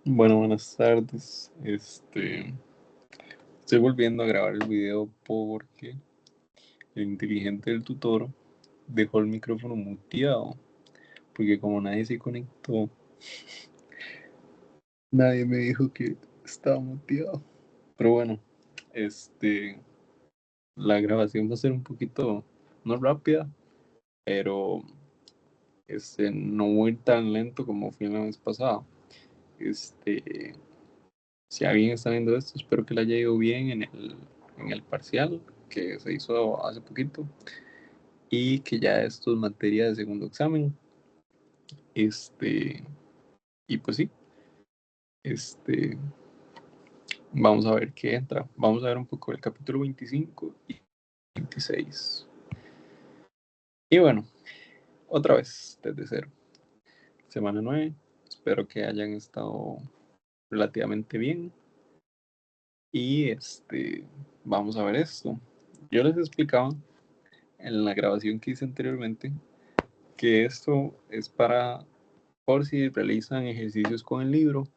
Bueno, buenas tardes. Estoy volviendo a grabar el video porque el inteligente del tutor dejó el micrófono muteado, porque como nadie se conectó, nadie me dijo que estaba muteado. Pero bueno, este, la grabación va a ser un poquito, no rápida, pero no muy tan lento como fue la vez pasada. Este, si alguien está viendo esto, espero que le haya ido bien en el parcial que se hizo hace poquito y que ya esto es materia de segundo examen. Este, y pues sí, este, vamos a ver qué entra. Vamos a ver un poco el capítulo 25 y 26. Y bueno, otra vez desde cero. Semana 9. Espero que hayan estado relativamente bien. Y vamos a ver esto. Yo les explicaba en la grabación que hice anteriormente que esto es para por si realizan ejercicios con el libro.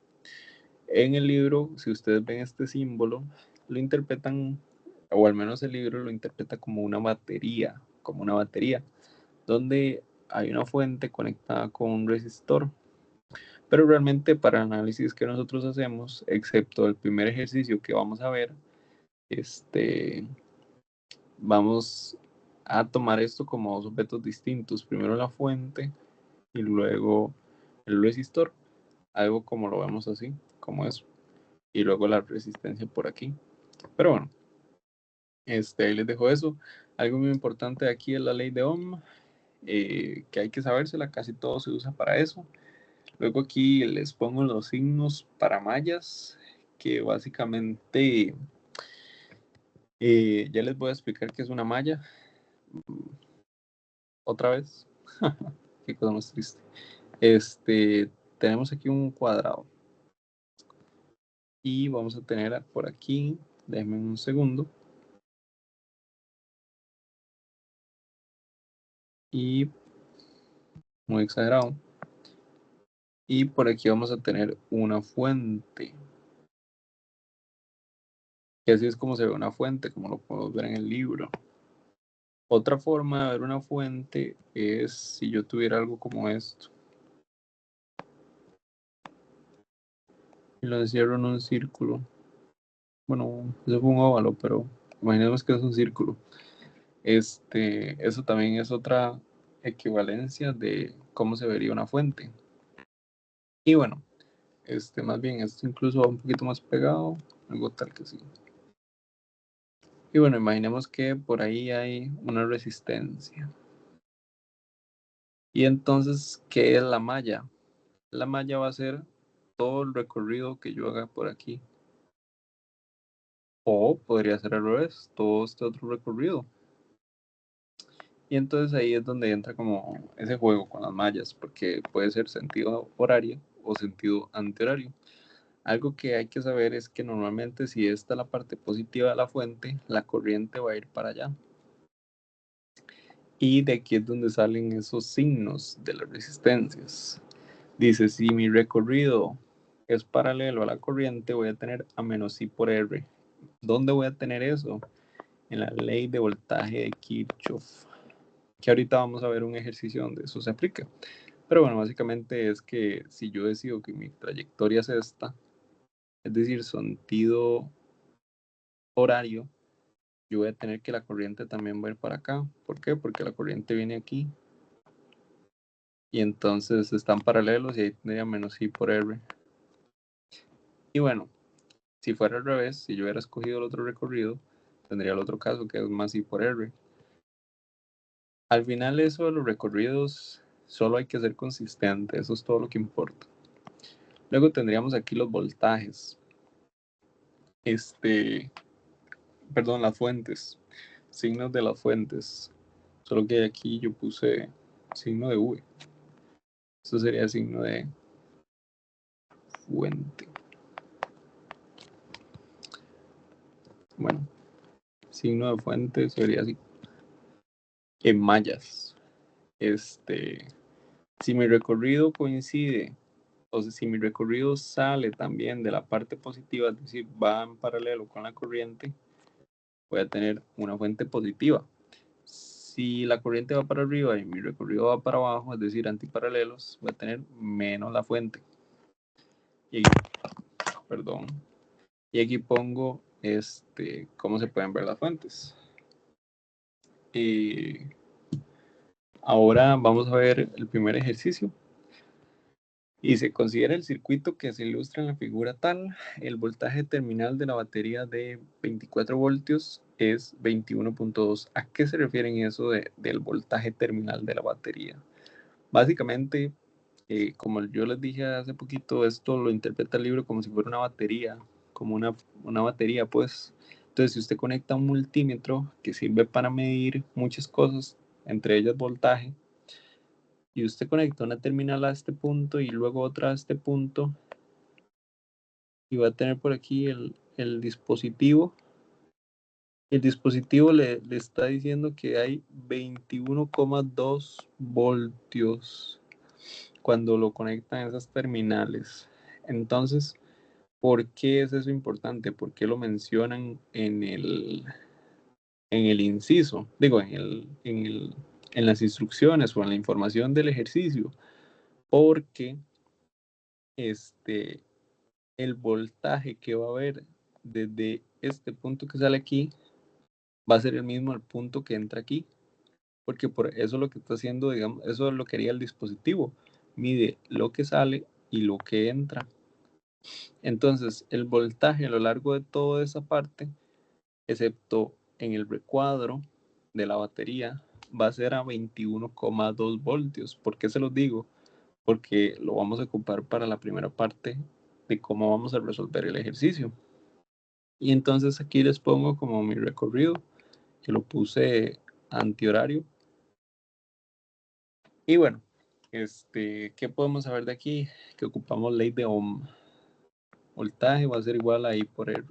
En el libro, si ustedes ven este símbolo, lo interpretan, o al menos el libro lo interpreta como una batería, donde hay una fuente conectada con un resistor. Pero realmente para el análisis que nosotros hacemos, excepto el primer ejercicio que vamos a ver, vamos a tomar esto como dos objetos distintos. Primero la fuente y luego el resistor. Algo como lo vemos así, como eso. Y luego la resistencia por aquí. Pero bueno, ahí les dejo eso. Algo muy importante aquí es la ley de Ohm, que hay que sabérsela, casi todo se usa para eso. Luego aquí les pongo los signos para mallas, que básicamente ya les voy a explicar qué es una malla. Otra vez, qué cosa más triste. Tenemos aquí un cuadrado y vamos a tener por aquí, déjenme un segundo, y muy exagerado. Y por aquí vamos a tener una fuente, que así es como se ve una fuente, como lo podemos ver en el libro. Otra forma de ver una fuente es si yo tuviera algo como esto y lo encierro en un círculo. Bueno, eso fue un óvalo, pero imaginemos que es un círculo. Eso también es otra equivalencia de cómo se vería una fuente. Y bueno, más bien esto incluso va un poquito más pegado, algo tal que sí. Y bueno, imaginemos que por ahí hay una resistencia. Y entonces, ¿qué es la malla? La malla va a ser todo el recorrido que yo haga por aquí. O podría ser al revés, todo este otro recorrido. Y entonces ahí es donde entra como ese juego con las mallas, porque puede ser sentido horario o sentido antihorario. Algo que hay que saber es que normalmente si esta es la parte positiva de la fuente, la corriente va a ir para allá. Y de aquí es donde salen esos signos de las resistencias. Dice, si mi recorrido es paralelo a la corriente, voy a tener a menos I por R. ¿Dónde voy a tener eso? En la ley de voltaje de Kirchhoff, que ahorita vamos a ver un ejercicio donde eso se aplica. Pero bueno, básicamente es que si yo decido que mi trayectoria es esta, es decir, sentido horario, yo voy a tener que la corriente también va a ir para acá. ¿Por qué? Porque la corriente viene aquí y entonces están paralelos y ahí tendría menos I por R. Y bueno, si fuera al revés, si yo hubiera escogido el otro recorrido, tendría el otro caso que es más I por R. Al final eso de los recorridos solo hay que ser consistente, eso es todo lo que importa. Luego tendríamos aquí los voltajes. Perdón, las fuentes, signos de las fuentes. Solo que aquí yo puse signo de V. Eso sería signo de fuente. Bueno, signo de fuente sería así. En mallas. Si mi recorrido coincide o sea, si mi recorrido sale también de la parte positiva, es decir, va en paralelo con la corriente, voy a tener una fuente positiva. Si la corriente va para arriba y mi recorrido va para abajo, es decir, antiparalelos, voy a tener menos la fuente. Y, perdón. Y aquí pongo cómo se pueden ver las fuentes. Y ahora vamos a ver el primer ejercicio. Y se considera el circuito que se ilustra en la figura tal. El voltaje terminal de la batería de 24 voltios es 21.2. ¿A qué se refieren eso del voltaje terminal de la batería? Básicamente, como yo les dije hace poquito, esto lo interpreta el libro como si fuera una batería, como una batería, pues. Entonces, si usted conecta un multímetro que sirve para medir muchas cosas, entre ellas voltaje, y usted conecta una terminal a este punto y luego otra a este punto, y va a tener por aquí el dispositivo. El dispositivo le está diciendo que hay 21,2 voltios cuando lo conectan a esas terminales. Entonces, ¿por qué es eso importante? ¿Por qué lo mencionan en el inciso? Digo, en las instrucciones o en la información del ejercicio. Porque el voltaje que va a haber desde este punto que sale aquí va a ser el mismo al punto que entra aquí. Porque por eso lo que está haciendo, digamos, eso es lo que haría el dispositivo. Mide lo que sale y lo que entra. Entonces, el voltaje a lo largo de toda esa parte, excepto en el recuadro de la batería, va a ser a 21,2 voltios. ¿Por qué se los digo? Porque lo vamos a ocupar para la primera parte de cómo vamos a resolver el ejercicio. Y entonces aquí les pongo como mi recorrido, que lo puse antihorario. Y bueno, ¿qué podemos saber de aquí? Que ocupamos ley de Ohm. Voltaje va a ser igual a I por R.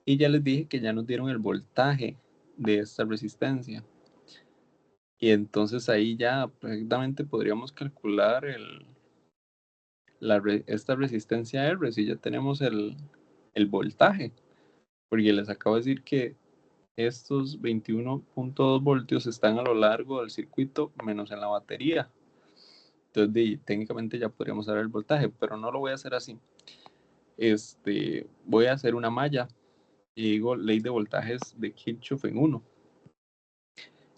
Y ya les dije que ya nos dieron el voltaje de esta resistencia. Y entonces ahí ya perfectamente podríamos calcular esta resistencia R, si ya tenemos el voltaje. Porque les acabo de decir que estos 21.2 voltios están a lo largo del circuito menos en la batería. Entonces técnicamente ya podríamos saber el voltaje, pero no lo voy a hacer así. Voy a hacer una malla y digo ley de voltajes de Kirchhoff en 1.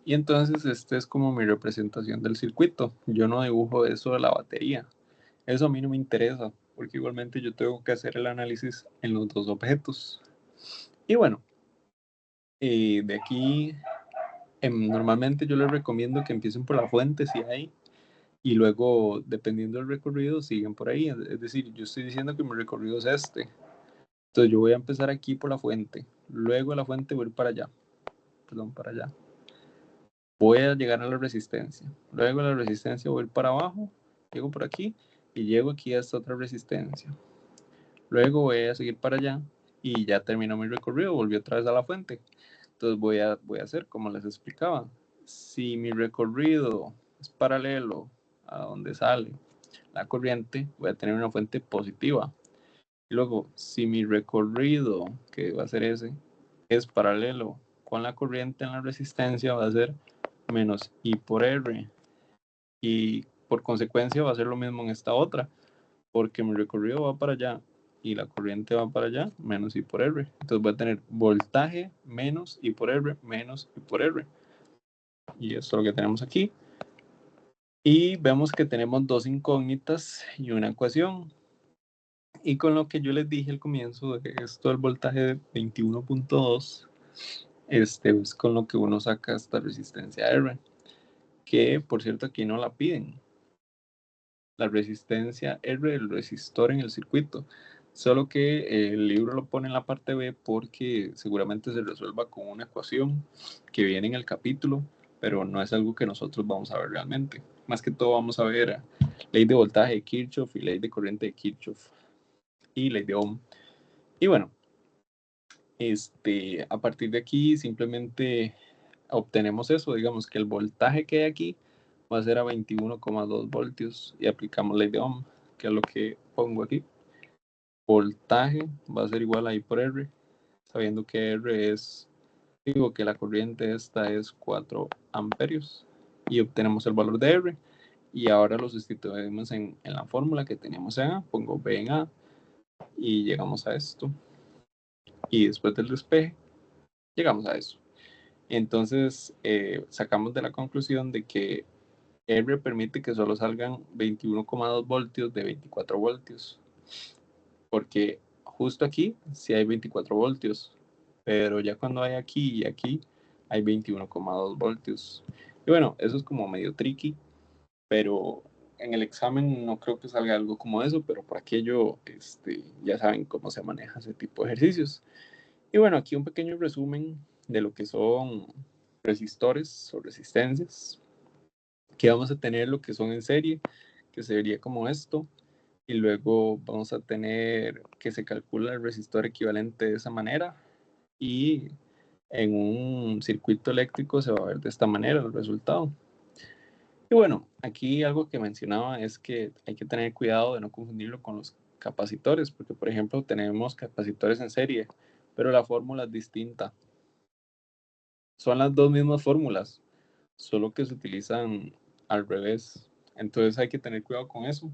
Y entonces es como mi representación del circuito. Yo no dibujo eso de la batería. Eso a mí no me interesa, porque igualmente yo tengo que hacer el análisis en los dos objetos. Y bueno, de aquí normalmente yo les recomiendo que empiecen por la fuente si hay, y luego dependiendo del recorrido siguen por ahí. Es decir, yo estoy diciendo que mi recorrido es este. Entonces yo voy a empezar aquí por la fuente. Luego de la fuente voy a ir para allá. Perdón, para allá. Voy a llegar a la resistencia. Luego de la resistencia voy a ir para abajo, llego por aquí y llego aquí a esta otra resistencia. Luego voy a seguir para allá y ya terminó mi recorrido, volví otra vez a la fuente. Entonces voy a hacer como les explicaba. Si mi recorrido es paralelo a donde sale la corriente, voy a tener una fuente positiva. Y luego, si mi recorrido, que va a ser ese, es paralelo con la corriente en la resistencia, va a ser menos I por R. Y por consecuencia va a ser lo mismo en esta otra, porque mi recorrido va para allá y la corriente va para allá, menos I por R. Entonces voy a tener voltaje menos I por R menos I por R. Y esto es lo que tenemos aquí. Y vemos que tenemos dos incógnitas y una ecuación. Y con lo que yo les dije al comienzo, de esto del voltaje de 21.2, es con lo que uno saca esta resistencia R, que por cierto aquí no la piden. La resistencia R, el resistor en el circuito, solo que el libro lo pone en la parte B porque seguramente se resuelva con una ecuación que viene en el capítulo, pero no es algo que nosotros vamos a ver realmente. Más que todo vamos a ver ley de voltaje de Kirchhoff y ley de corriente de Kirchhoff y ley de Ohm. Y bueno, a partir de aquí simplemente obtenemos eso, digamos que el voltaje que hay aquí va a ser a 21,2 voltios y aplicamos ley de Ohm. que es lo que pongo aquí. Voltaje va a ser igual a I por R, sabiendo que R es, digo que la corriente esta es 4 amperios y obtenemos el valor de R y ahora lo sustituimos en la fórmula que teníamos en A, pongo B en A y llegamos a esto y después del despeje llegamos a eso. Entonces sacamos de la conclusión de que R permite que solo salgan 21,2 voltios de 24 voltios, porque justo aquí sí hay 24 voltios, pero ya cuando hay aquí y aquí hay 21,2 voltios. Y bueno, eso es como medio tricky, pero en el examen no creo que salga algo como eso, pero por aquello ya saben cómo se maneja ese tipo de ejercicios. Y bueno, aquí un pequeño resumen de lo que son resistores o resistencias, que vamos a tener lo que son en serie, que sería como esto, y luego vamos a tener que se calcula el resistor equivalente de esa manera, y en un circuito eléctrico se va a ver de esta manera el resultado. Y bueno, aquí algo que mencionaba es que hay que tener cuidado de no confundirlo con los capacitores, porque por ejemplo tenemos capacitores en serie, pero la fórmula es distinta. Son las dos mismas fórmulas, solo que se utilizan al revés. Entonces hay que tener cuidado con eso,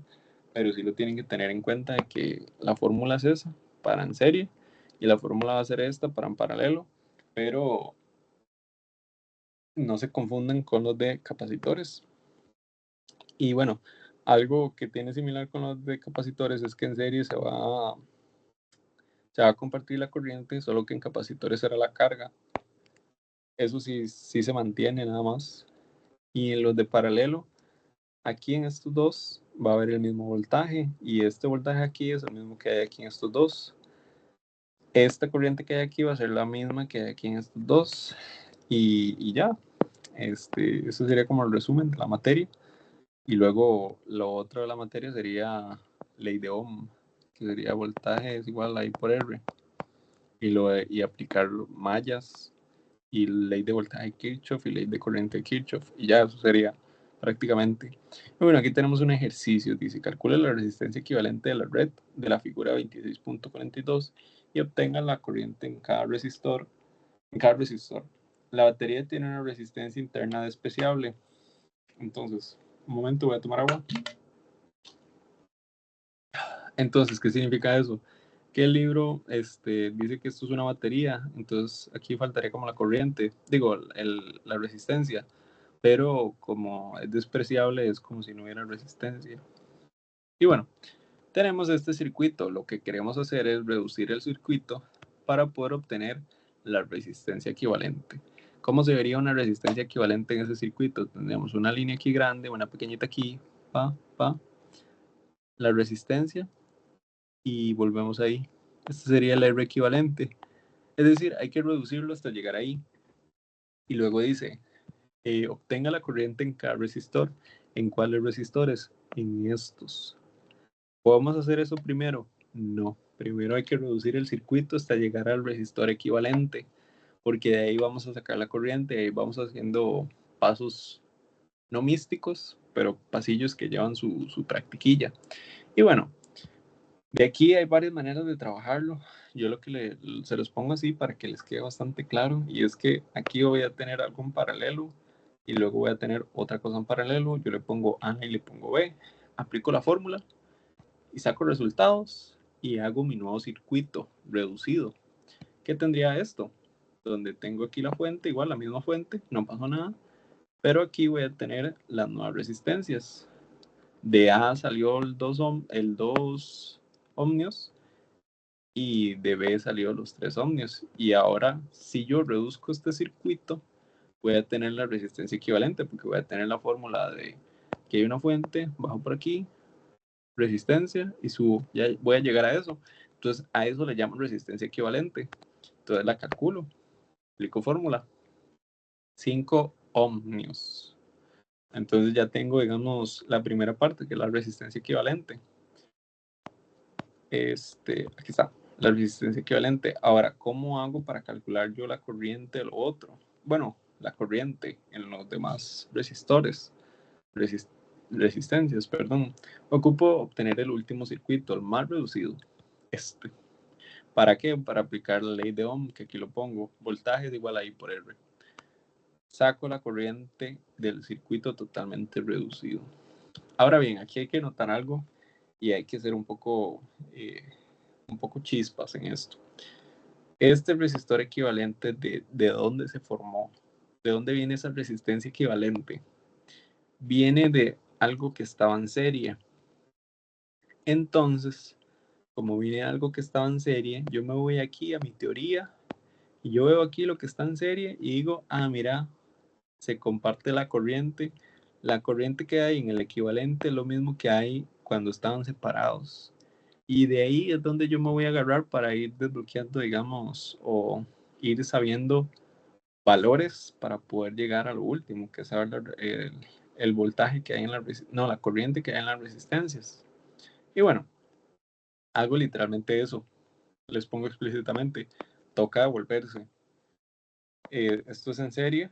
pero sí lo tienen que tener en cuenta de que la fórmula es esa para en serie y la fórmula va a ser esta para en paralelo, pero no se confundan con los de capacitores. Y bueno, algo que tiene similar con los de capacitores es que en serie se va a compartir la corriente, solo que en capacitores será la carga. Eso sí, sí se mantiene nada más. Y en los de paralelo, aquí en estos dos va a haber el mismo voltaje y este voltaje aquí es el mismo que hay aquí en estos dos. Esta corriente que hay aquí va a ser la misma que hay aquí en estos dos y ya. Eso sería como el resumen de la materia. Y luego lo otro de la materia sería ley de Ohm, que sería voltaje es igual a I por R. Y aplicar mallas y ley de voltaje de Kirchhoff y ley de corriente de Kirchhoff. Y ya eso sería prácticamente. Y bueno, aquí tenemos un ejercicio. Dice, calcula la resistencia equivalente de la red de la figura 26.42 y obtenga la corriente en cada resistor. La batería tiene una resistencia interna despreciable. Entonces, un momento, voy a tomar agua. Entonces, ¿qué significa eso? Que el libro dice que esto es una batería, entonces aquí faltaría como la corriente, digo, la resistencia, pero como es despreciable, es como si no hubiera resistencia. Y bueno, tenemos este circuito, lo que queremos hacer es reducir el circuito para poder obtener la resistencia equivalente. ¿Cómo se vería una resistencia equivalente en ese circuito? Tendríamos una línea aquí grande, una pequeñita aquí, la resistencia, y volvemos ahí. Este sería el R equivalente. Es decir, hay que reducirlo hasta llegar ahí. Y luego dice, obtenga la corriente en cada resistor. ¿En cuáles resistores? En estos. ¿Podemos hacer eso primero? No. Primero hay que reducir el circuito hasta llegar al resistor equivalente, porque de ahí vamos a sacar la corriente, ahí vamos haciendo pasos no místicos, pero pasillos que llevan su practiquilla. Y bueno, de aquí hay varias maneras de trabajarlo. Yo lo que se los pongo así para que les quede bastante claro, y es que aquí voy a tener algo en paralelo y luego voy a tener otra cosa en paralelo. Yo le pongo A y le pongo B, aplico la fórmula y saco resultados y hago mi nuevo circuito reducido. ¿Qué tendría esto? Donde tengo aquí la fuente, igual la misma fuente, no pasó nada, pero aquí voy a tener las nuevas resistencias. De A salió el 2 ohmios y de B salió los 3 ohmios. Y ahora, si yo reduzco este circuito, voy a tener la resistencia equivalente, porque voy a tener la fórmula de que hay una fuente, bajo por aquí, resistencia, y subo. Ya voy a llegar a eso. Entonces, a eso le llamo resistencia equivalente. Entonces, la calculo. Aplico fórmula. 5 ohmios. Entonces, ya tengo, digamos, la primera parte, que es la resistencia equivalente. Aquí está, la resistencia equivalente. Ahora, ¿cómo hago para calcular yo la corriente de lo otro? Bueno, la corriente en los demás resistores. resistencias, perdón. Ocupo obtener el último circuito, el más reducido. ¿Para qué? Para aplicar la ley de Ohm, que aquí lo pongo. Voltaje es igual a I por R. Saco la corriente del circuito totalmente reducido. Ahora bien, aquí hay que notar algo y hay que ser un poco chispas en esto. Este resistor equivalente, ¿de dónde se formó? ¿De dónde viene esa resistencia equivalente? Viene de algo que estaba en serie. Entonces, como viene algo que estaba en serie, yo me voy aquí a mi teoría y yo veo aquí lo que está en serie y digo, mira, se comparte la corriente. La corriente que hay en el equivalente es lo mismo que hay cuando estaban separados. Y de ahí es donde yo me voy a agarrar para ir desbloqueando, digamos, o ir sabiendo valores para poder llegar a lo último, que es saber el voltaje que hay en la corriente que hay en las resistencias. Y bueno, hago literalmente eso. Les pongo explícitamente, toca devolverse. Esto es en serie,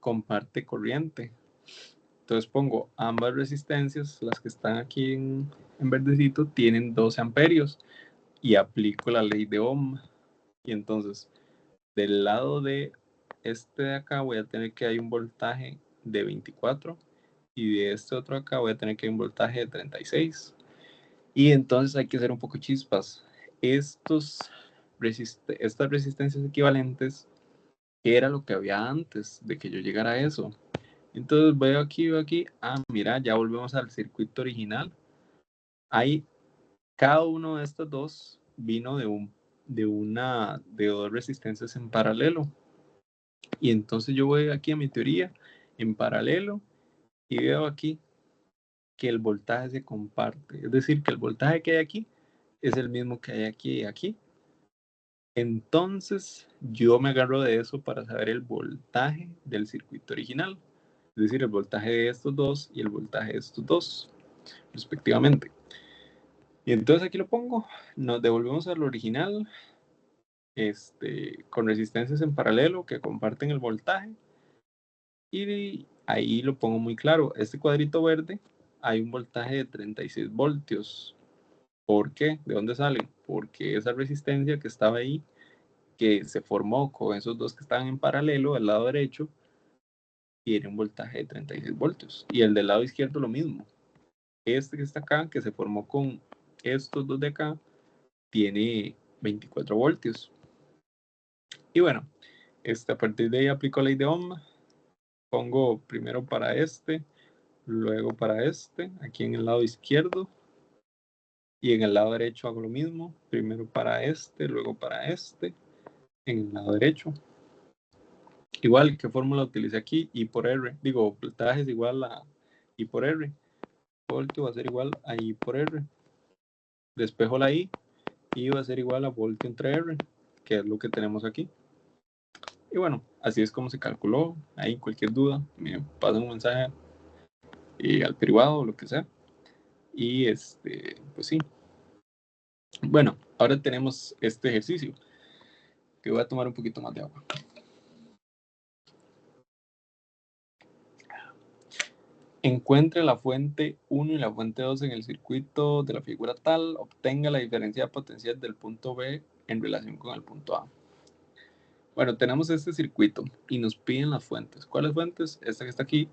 comparte corriente. Entonces pongo ambas resistencias, las que están aquí en verdecito, tienen 12 amperios y aplico la ley de Ohm. Y entonces, del lado de este de acá voy a tener que hay un voltaje de 24 y de este otro acá voy a tener que hay un voltaje de 36. Y entonces hay que ser un poco chispas. Estas resistencias equivalentes, ¿qué era lo que había antes de que yo llegara a eso? Entonces veo aquí, mira, ya volvemos al circuito original. Hay cada uno de estos dos vino de dos resistencias en paralelo. Y entonces yo voy aquí a mi teoría en paralelo y veo aquí que el voltaje se comparte. Es decir, que el voltaje que hay aquí es el mismo que hay aquí y aquí. Entonces yo me agarro de eso para saber el voltaje del circuito original. Es decir, el voltaje de estos dos y el voltaje de estos dos, respectivamente. Y entonces aquí lo pongo. Nos devolvemos al original con resistencias en paralelo que comparten el voltaje. Y ahí lo pongo muy claro. Este cuadrito verde hay un voltaje de 36 voltios. ¿Por qué? ¿De dónde sale? Porque esa resistencia que estaba ahí, que se formó con esos dos que estaban en paralelo del lado derecho, tiene un voltaje de 36 voltios. Y el del lado izquierdo lo mismo. Este que está acá, que se formó con estos dos de acá, tiene 24 voltios. Y bueno, a partir de ahí aplico la ley de Ohm. Pongo primero para luego para aquí en el lado izquierdo. Y en el lado derecho hago lo mismo. Primero para luego para en el lado derecho. Igual, ¿qué fórmula utilicé aquí? I por R. Digo, voltaje es igual a I por R. Voltio va a ser igual a I por R. Despejo la I y va a ser igual a voltio entre R, que es lo que tenemos aquí. Y bueno, así es como se calculó. Ahí cualquier duda, me pasan un mensaje al privado o lo que sea. Y pues sí. Bueno, ahora tenemos este ejercicio, que voy a tomar un poquito más de agua. Encuentre la fuente 1 y la fuente 2 en el circuito de la figura tal. Obtenga la diferencia potencial del punto B en relación con el punto A. Bueno, tenemos este circuito y nos piden las fuentes. ¿Cuáles fuentes? Esta que está aquí,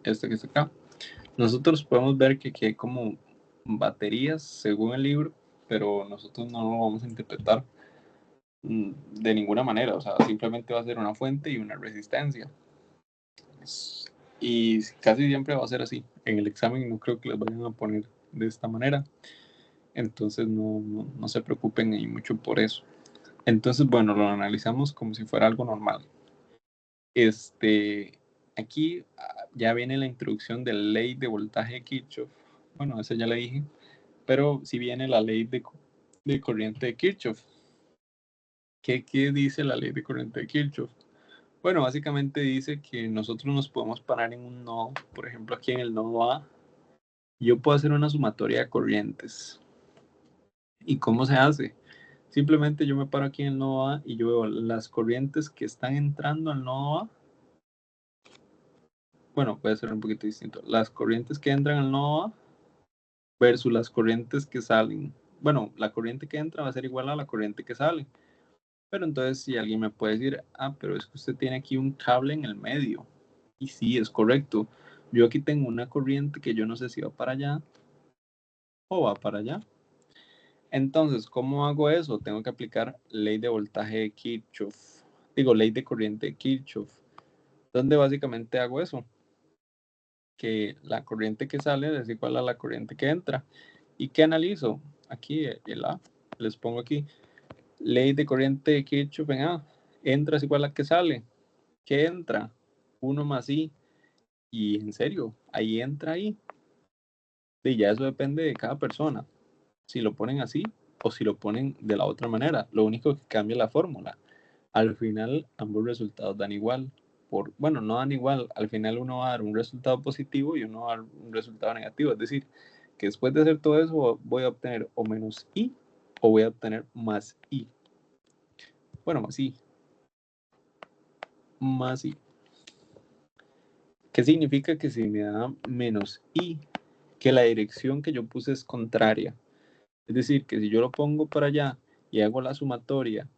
esta que está acá. Nosotros podemos ver que aquí hay como baterías según el libro, pero nosotros no lo vamos a interpretar de ninguna manera. O sea, simplemente va a ser una fuente y una resistencia. Y casi siempre va a ser así. En el examen no creo que les vayan a poner de esta manera. Entonces no se preocupen ahí mucho por eso. Entonces, bueno, lo analizamos como si fuera algo normal. Aquí ya viene la introducción de la ley de voltaje de Kirchhoff. Bueno, esa ya la dije. Pero si viene la ley de corriente de Kirchhoff. ¿Qué dice la ley de corriente de Kirchhoff? Bueno, básicamente dice que nosotros nos podemos parar en un nodo, por ejemplo aquí en el nodo A. Yo puedo hacer una sumatoria de corrientes. ¿Y cómo se hace? Simplemente yo me paro aquí en el nodo A y yo veo las corrientes que están entrando al nodo A bueno, puede ser un poquito distinto. Las corrientes que entran al nodo A versus las corrientes que salen. Bueno, la corriente que entra va a ser igual a la corriente que sale. Pero entonces si alguien me puede decir, pero es que usted tiene aquí un cable en el medio. Y sí, es correcto. Yo aquí tengo una corriente que yo no sé si va para allá o va para allá. Entonces, ¿cómo hago eso? Tengo que aplicar ley de voltaje de Kirchhoff. Digo, ley de corriente de Kirchhoff. ¿Dónde básicamente hago eso? Que la corriente que sale es igual a la corriente que entra. ¿Y qué analizo? Aquí, el A. Les pongo aquí. Ley de corriente de Kirchhoff en A. Entra es igual a que sale. ¿Qué entra? 1 más I. Y en serio, ahí entra I. Y ya eso depende de cada persona. Si lo ponen así o si lo ponen de la otra manera. Lo único que cambia es la fórmula. Al final, ambos resultados dan igual. Bueno, no dan igual. Al final uno va a dar un resultado positivo y uno va a dar un resultado negativo. Es decir, que después de hacer todo eso voy a obtener o menos I o voy a obtener más I. Bueno, más I. Más I. ¿Qué significa que si me da menos I, que la dirección que yo puse es contraria? Es decir, que si yo lo pongo para allá y hago la sumatoria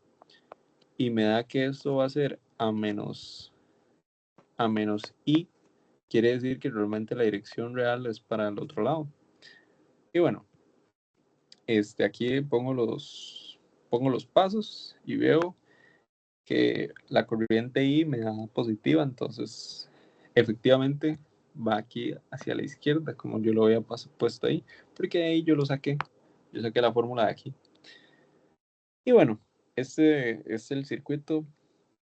y me da que esto va a ser a menos I, quiere decir que realmente la dirección real es para el otro lado. Y bueno, aquí pongo los pasos y veo que la corriente I me da positiva, entonces efectivamente va aquí hacia la izquierda, como yo lo había puesto ahí, porque ahí yo saqué la fórmula de aquí. Y bueno, este es el circuito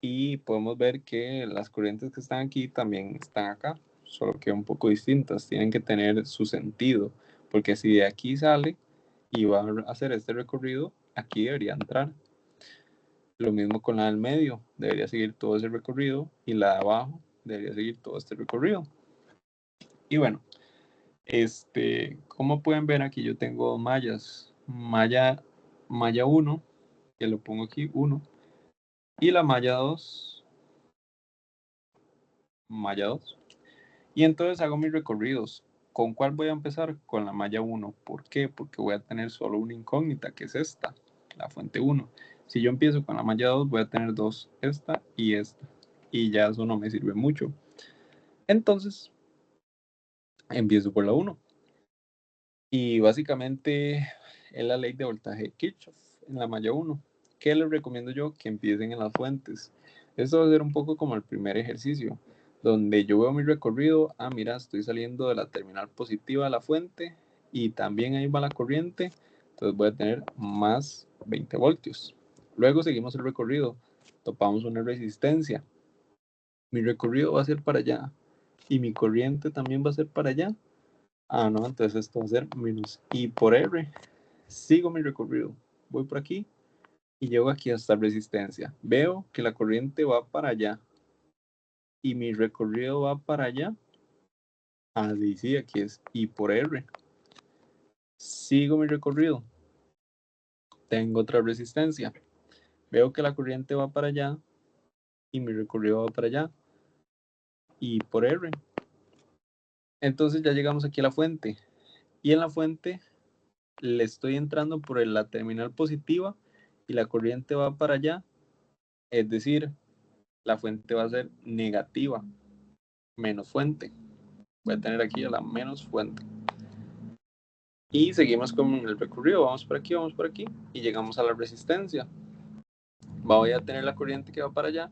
y podemos ver que las corrientes que están aquí también están acá, solo que un poco distintas, tienen que tener su sentido, porque si de aquí sale y va a hacer este recorrido, aquí debería entrar. Lo mismo con la del medio, debería seguir todo ese recorrido y la de abajo debería seguir todo este recorrido. Y bueno, como pueden ver aquí yo tengo dos mallas, malla 1, que lo pongo aquí 1, y la malla 2, malla 2. Y entonces hago mis recorridos. ¿Con cuál voy a empezar? Con la malla 1. ¿Por qué? Porque voy a tener solo una incógnita, que es esta, la fuente 1. Si yo empiezo con la malla 2, voy a tener dos, esta y esta. Y ya eso no me sirve mucho. Entonces, empiezo por la 1. Y básicamente es la ley de voltaje de Kirchhoff en la malla 1. ¿Qué les recomiendo yo? Que empiecen en las fuentes. Esto va a ser un poco como el primer ejercicio, donde yo veo mi recorrido. Mira, estoy saliendo de la terminal positiva de la fuente y también ahí va la corriente. Entonces voy a tener más 20 voltios. Luego seguimos el recorrido. Topamos una resistencia. Mi recorrido va a ser para allá y mi corriente también va a ser para allá. No, entonces esto va a ser menos I por R. Sigo mi recorrido. Voy por aquí y llego aquí hasta resistencia. Veo que la corriente va para allá y mi recorrido va para allá. Sí, aquí es I por R. Sigo mi recorrido. Tengo otra resistencia. Veo que la corriente va para allá y mi recorrido va para allá. I por R. Entonces ya llegamos aquí a la fuente. Y en la fuente le estoy entrando por la terminal positiva y la corriente va para allá. Es decir, la fuente va a ser negativa, menos fuente. Voy a tener aquí a la menos fuente. Y seguimos con el recorrido. Vamos por aquí y llegamos a la resistencia. Voy a tener la corriente que va para allá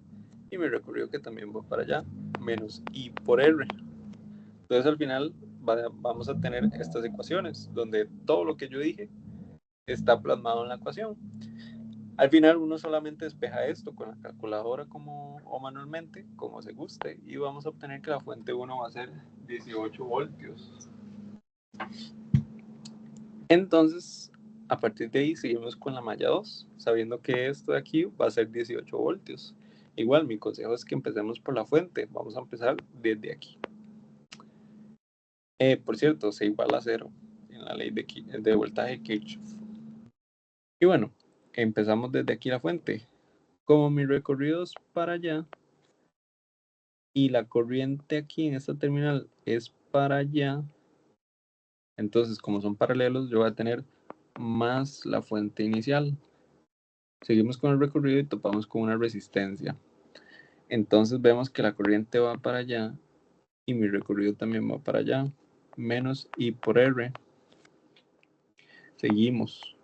y mi recorrido que también va para allá, menos I por R. Entonces al final vamos a tener estas ecuaciones donde todo lo que yo dije está plasmado en la ecuación. Al final uno solamente despeja esto con la calculadora o manualmente, como se guste, y vamos a obtener que la fuente 1 va a ser 18 voltios. Entonces, a partir de ahí seguimos con la malla 2, sabiendo que esto de aquí va a ser 18 voltios. Igual, mi consejo es que empecemos por la fuente. Vamos a empezar desde aquí. Por cierto, C igual a 0 en la ley de voltaje Kirchhoff. Y bueno, empezamos desde aquí la fuente. Como mi recorrido es para allá, y la corriente aquí en esta terminal es para allá, entonces como son paralelos yo voy a tener más la fuente inicial. Seguimos con el recorrido y topamos con una resistencia. Entonces vemos que la corriente va para allá y mi recorrido también va para allá, menos I por R. Seguimos.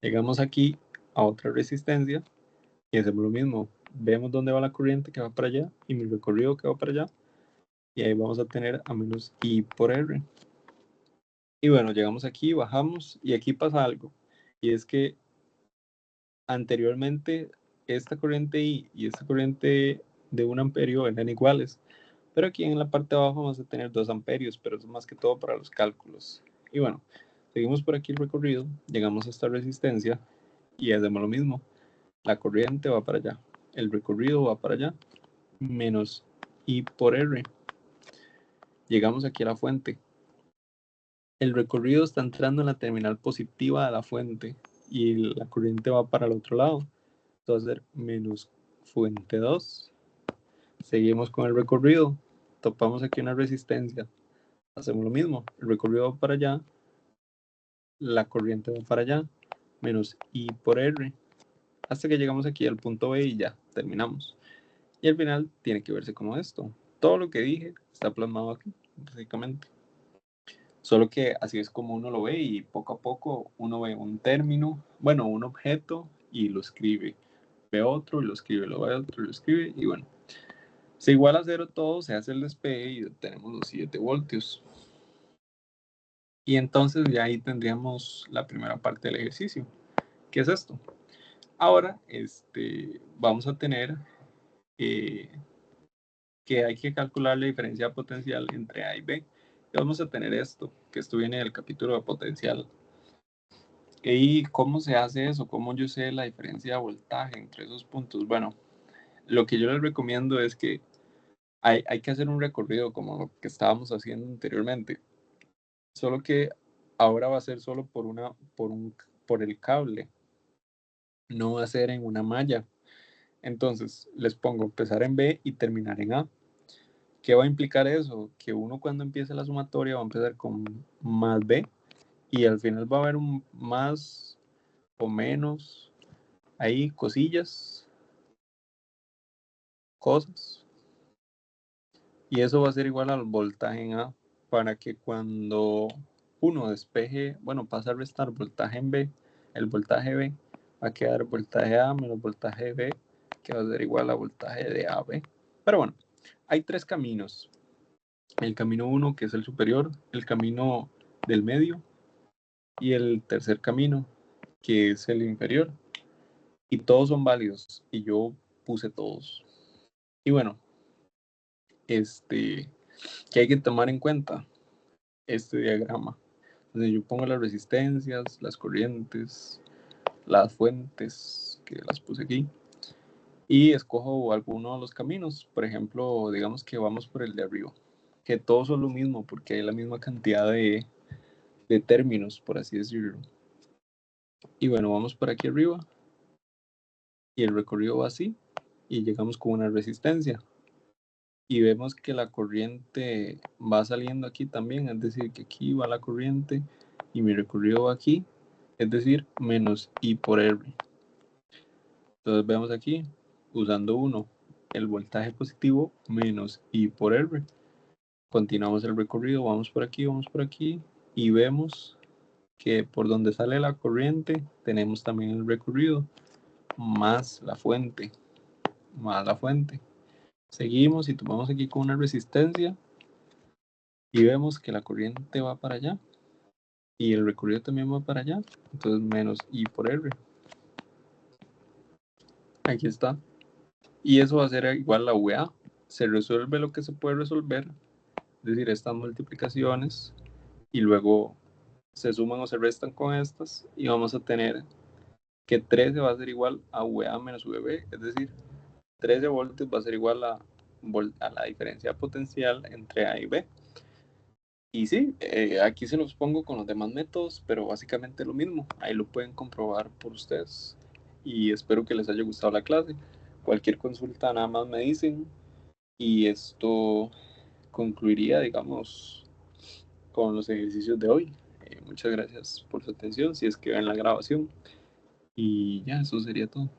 Llegamos aquí a otra resistencia y hacemos lo mismo. Vemos dónde va la corriente que va para allá y mi recorrido que va para allá. Y ahí vamos a tener a menos I por R. Y bueno, llegamos aquí, bajamos y aquí pasa algo. Y es que anteriormente esta corriente I y esta corriente de 1 amperio eran iguales. Pero aquí en la parte de abajo vamos a tener 2 amperios, pero eso es más que todo para los cálculos. Y bueno, seguimos por aquí el recorrido, llegamos a esta resistencia y hacemos lo mismo. La corriente va para allá, el recorrido va para allá, menos I por R. Llegamos aquí a la fuente. El recorrido está entrando en la terminal positiva de la fuente y la corriente va para el otro lado. Entonces va a ser menos fuente 2. Seguimos con el recorrido. Topamos aquí una resistencia. Hacemos lo mismo. El recorrido va para allá. La corriente va para allá. Menos I por R. Hasta que llegamos aquí al punto B y ya terminamos. Y al final tiene que verse como esto. Todo lo que dije está plasmado aquí, básicamente. Solo que así es como uno lo ve y poco a poco uno ve un término, bueno, un objeto y lo escribe. Ve otro y lo escribe, lo ve otro y lo escribe y bueno. Se iguala a cero todo, se hace el despegue y obtenemos los 7 voltios. Y entonces ya ahí tendríamos la primera parte del ejercicio. ¿Qué es esto? Ahora vamos a tener que hay que calcular la diferencia potencial entre A y B. Y vamos a tener esto, que esto viene del capítulo de potencial. ¿Y cómo se hace eso? ¿Cómo yo sé la diferencia de voltaje entre esos puntos? Bueno, lo que yo les recomiendo es que hay que hacer un recorrido como lo que estábamos haciendo anteriormente. Solo que ahora va a ser solo por el cable. No va a ser en una malla. Entonces, les pongo empezar en B y terminar en A. ¿Qué va a implicar eso? Que uno cuando empiece la sumatoria va a empezar con más B y al final va a haber un más o menos, ahí cosillas, cosas. Y eso va a ser igual al voltaje en A para que cuando uno despeje, bueno, pasa a restar voltaje en B, el voltaje B va a quedar voltaje A menos voltaje B, que va a ser igual a voltaje de AB. Pero bueno, hay 3 caminos. El camino 1, que es el superior, el camino del medio y el tercer camino, que es el inferior. Y todos son válidos y yo puse todos. Y bueno, que hay que tomar en cuenta este diagrama. Entonces yo pongo las resistencias, las corrientes, las fuentes, que las puse aquí, y escojo alguno de los caminos. Por ejemplo, digamos que vamos por el de arriba, que todos son lo mismo porque hay la misma cantidad de términos, por así decirlo. Y bueno, vamos por aquí arriba y el recorrido va así y llegamos con una resistencia. Y vemos que la corriente va saliendo aquí también, es decir, que aquí va la corriente y mi recorrido va aquí, es decir, menos I por R. Entonces vemos aquí, usando 1, el voltaje positivo menos I por R. Continuamos el recorrido, vamos por aquí y vemos que por donde sale la corriente tenemos también el recorrido más la fuente, más la fuente. Seguimos y tomamos aquí con una resistencia y vemos que la corriente va para allá y el recorrido también va para allá, entonces menos I por R. Aquí está. Y eso va a ser igual a VA. Se resuelve lo que se puede resolver, es decir, estas multiplicaciones, y luego se suman o se restan con estas, y vamos a tener que 13 va a ser igual a VA menos VB, es decir, 13 voltios va a ser igual a la diferencia potencial entre A y B. Y sí, aquí se los pongo con los demás métodos, pero básicamente lo mismo. Ahí lo pueden comprobar por ustedes. Y espero que les haya gustado la clase. Cualquier consulta nada más me dicen Y esto concluiría, digamos, con los ejercicios de hoy. Muchas gracias por su atención, si es que ven la grabación. Y ya, eso sería todo.